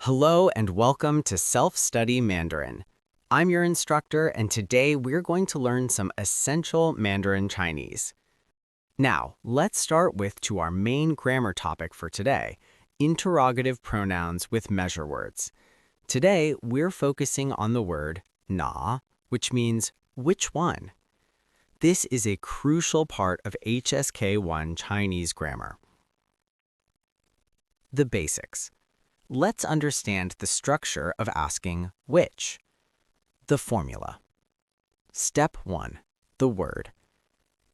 Hello and welcome to Self-Study Mandarin. I'm your instructor, and today we're going to learn some essential Mandarin Chinese. Now, let's start with our main grammar topic for today, interrogative pronouns with measure words. Today, we're focusing on the word na, which means which one. This is a crucial part of HSK1 Chinese grammar. The basics. Let's understand the structure of asking which. The formula. Step 1. The word.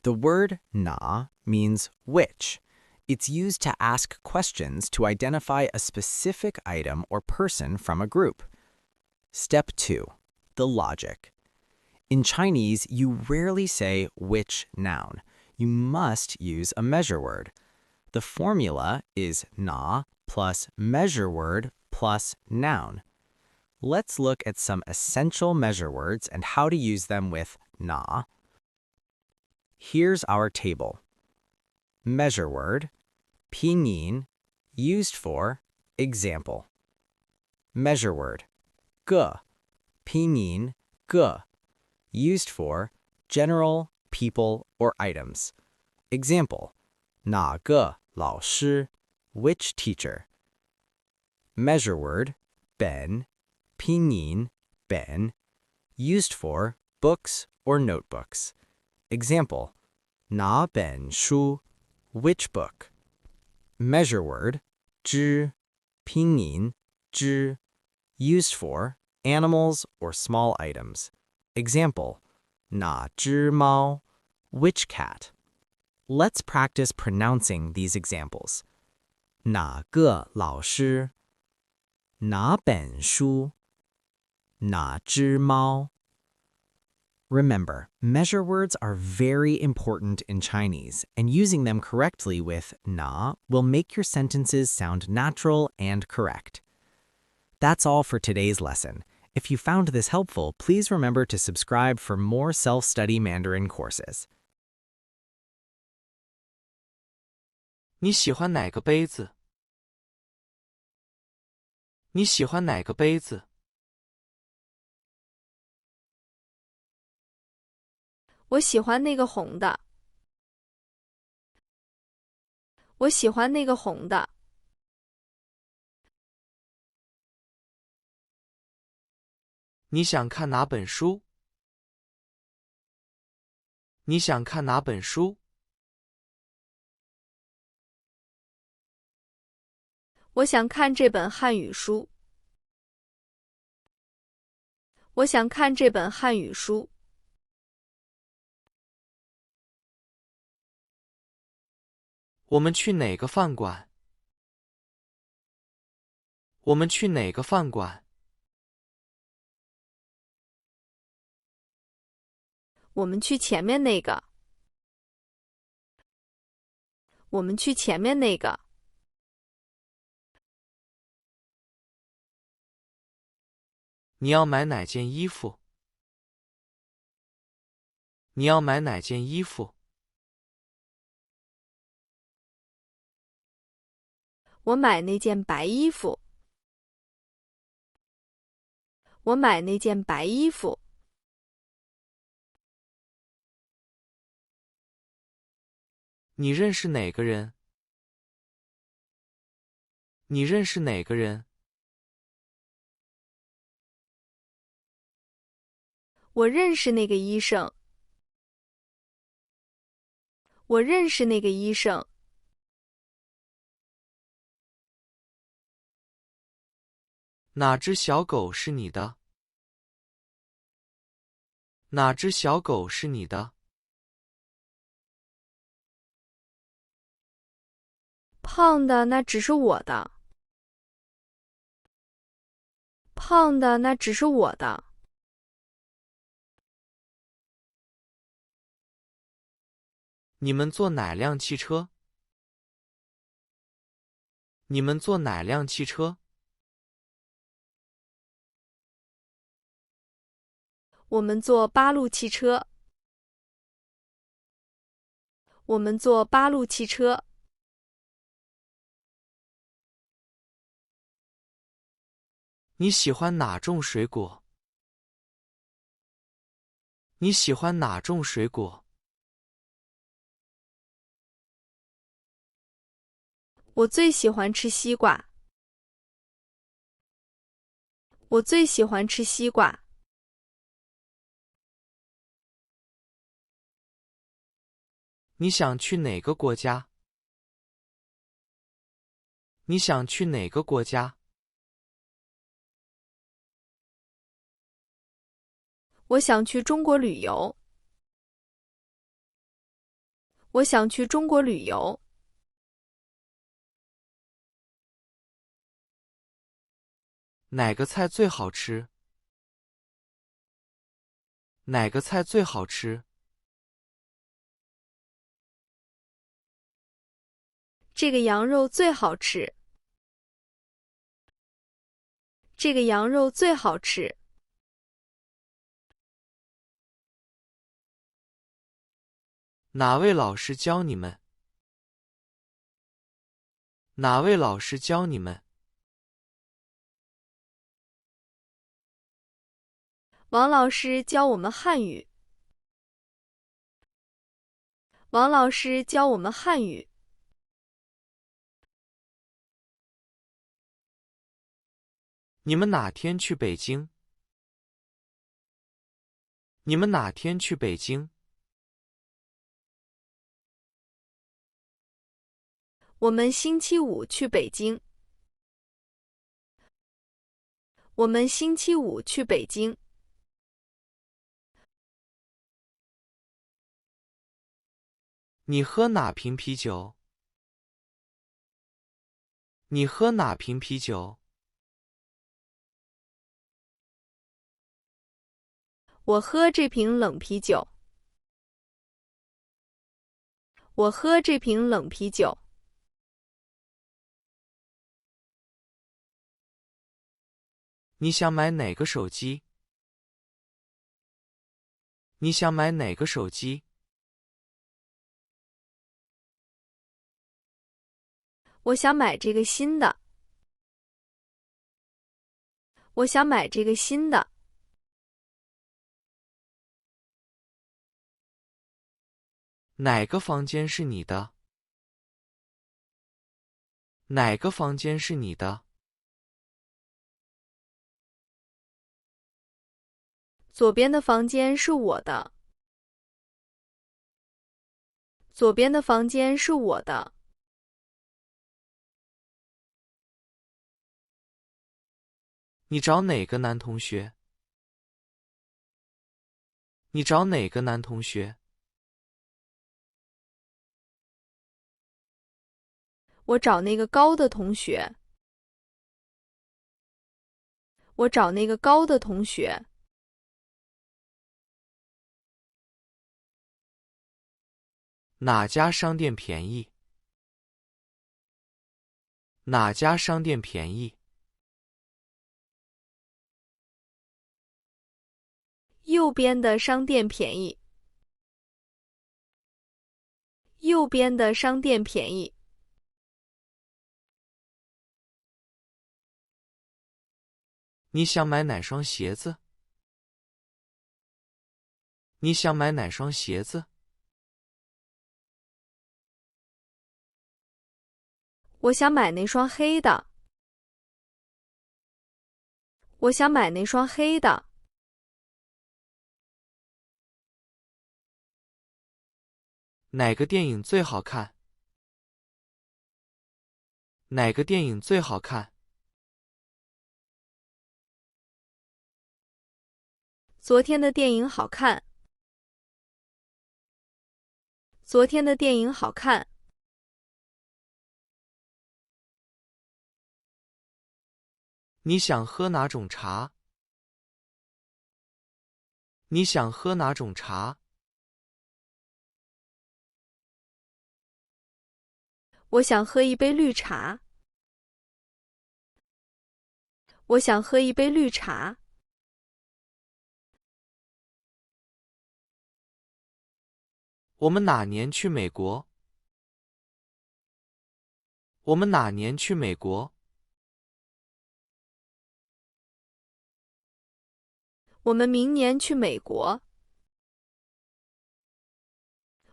The word na means which. It's used to ask questions to identify a specific item or person from a group. Step 2. The logic. In Chinese, you rarely say which noun. You must use a measure word. The formula is na plus measure word plus noun. Let's look at some essential measure words and how to use them with na. Here's our table. Measure word, pinyin, used for example. Measure word, ge, pinyin, ge, used for general, people, or items. Example, 哪个老师 which teacher. Measure word, ben, pinyin, ben, used for books or notebooks. Example, 哪本书 which book. Measure word, zhi, pinyin, zhi, used for animals or small items. Example, 哪只猫 which cat. Let's practice pronouncing these examples. 哪个老师 哪本书 哪只猫 Remember, measure words are very important in Chinese, and using them correctly with na will make your sentences sound natural and correct. That's all for today's lesson. If you found this helpful, please remember to subscribe for more self-study Mandarin courses. 你喜欢哪个杯子？你喜欢哪个杯子？我喜欢那个红的。我喜欢那个红的。你想看哪本书？你想看哪本书？我想看这本汉语书。我想看这本汉语书。我们去哪个饭馆？我们去哪个饭馆？我们去前面那个。我们去前面那个。你要买哪件衣服？你要买哪件衣服？我买那件白衣服。我买那件白衣服。你认识哪个人？你认识哪个人？我认识那个医生。我认识那个医生。哪只小狗是你的？哪只小狗是你的？胖的那只是我的。胖的那只是我的。你们坐哪辆汽车？你们坐哪辆汽车？我们坐八路汽车。我们坐八路汽车。你喜欢哪种水果？你喜欢哪种水果？我最喜欢吃西瓜。我最喜欢吃西瓜。你想去哪个国家？你想去哪个国家？我想去中国旅游。我想去中国旅游。哪个菜最好吃？哪个菜最好吃？这个羊肉最好吃。这个羊肉最好吃。哪位老师教你们？哪位老师教你们？王老师教我们汉语。王老师教我们汉语。你们哪天去北京？你们哪天去北京？我们星期五去北京。我们星期五去北京。你喝哪瓶啤酒？你喝哪瓶啤酒？我喝这瓶冷啤酒。我喝这瓶冷啤酒。你想买哪个手机？你想买哪个手机？我想买这个新的。我想买这个新的。哪个房间是你的？哪个房间是你的？左边的房间是我的。左边的房间是我的。你找哪个男同学？你找哪个男同学？我找那个高的同学。我找那个高的同学。哪家商店便宜？哪家商店便宜？右边的商店便宜。右边的商店便宜。你想买哪双鞋子？你想买哪双鞋子？我想买那双黑的。我想买那双黑的。哪个电影最好看？哪个电影最好看？昨天的电影好看。昨天的电影好看。你想喝哪种茶？你想喝哪种茶？我想喝一杯绿茶。我想喝一杯绿茶。我们哪年去美国？我们哪年去美国？我们明年去美国。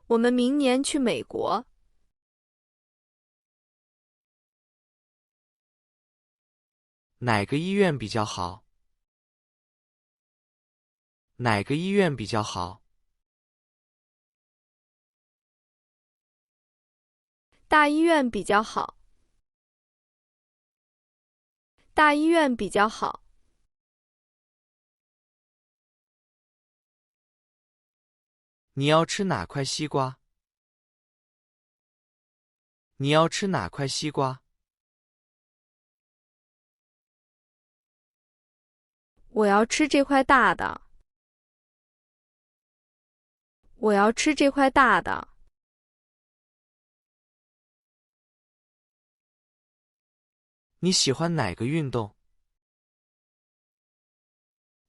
我们明年去美国。哪个医院比较好？哪个医院比较好？大医院比较好。大医院比较好。你要吃哪块西瓜？你要吃哪块西瓜？我要吃这块大的。我要吃这块大的。你喜欢哪个运动？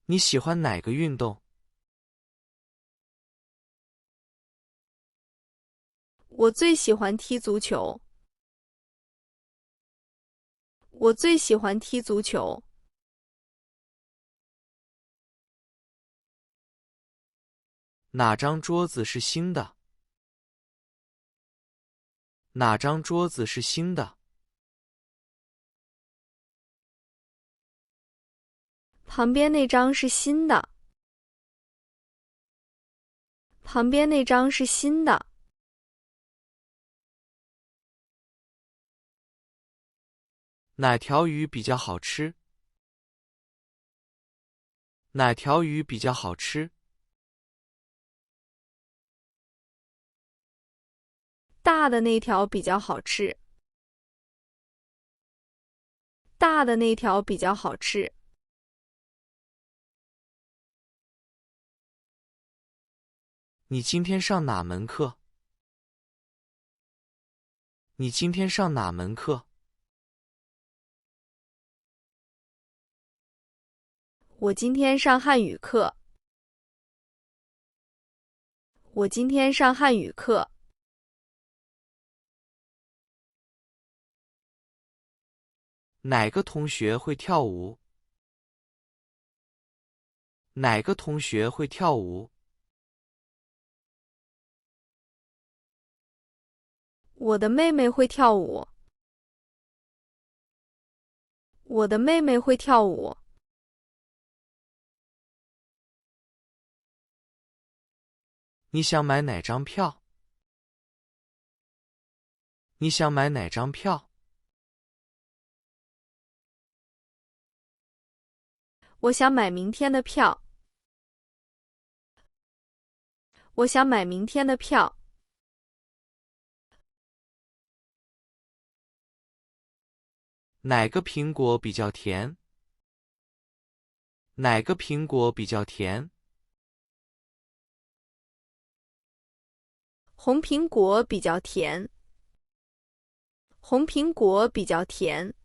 你喜欢哪个运动？我最喜欢踢足球。我最喜欢踢足球。哪张桌子是新的？哪张桌子是新的？旁边那张是新的。旁边那张是新的。哪条鱼比较好吃？哪条鱼比较好吃？大的那条比较好吃。大的那条比较好吃。你今天上哪门课？你今天上哪门课？我今天上汉语课。我今天上汉语课。哪个同学会跳舞？哪个同学会跳舞？我的妹妹会跳舞。我的妹妹会跳舞。你想买哪张票？你想买哪张票？我想买明天的票。我想买明天的票。哪个苹果比较甜？哪个苹果比较甜？红苹果比较甜。红苹果比较甜。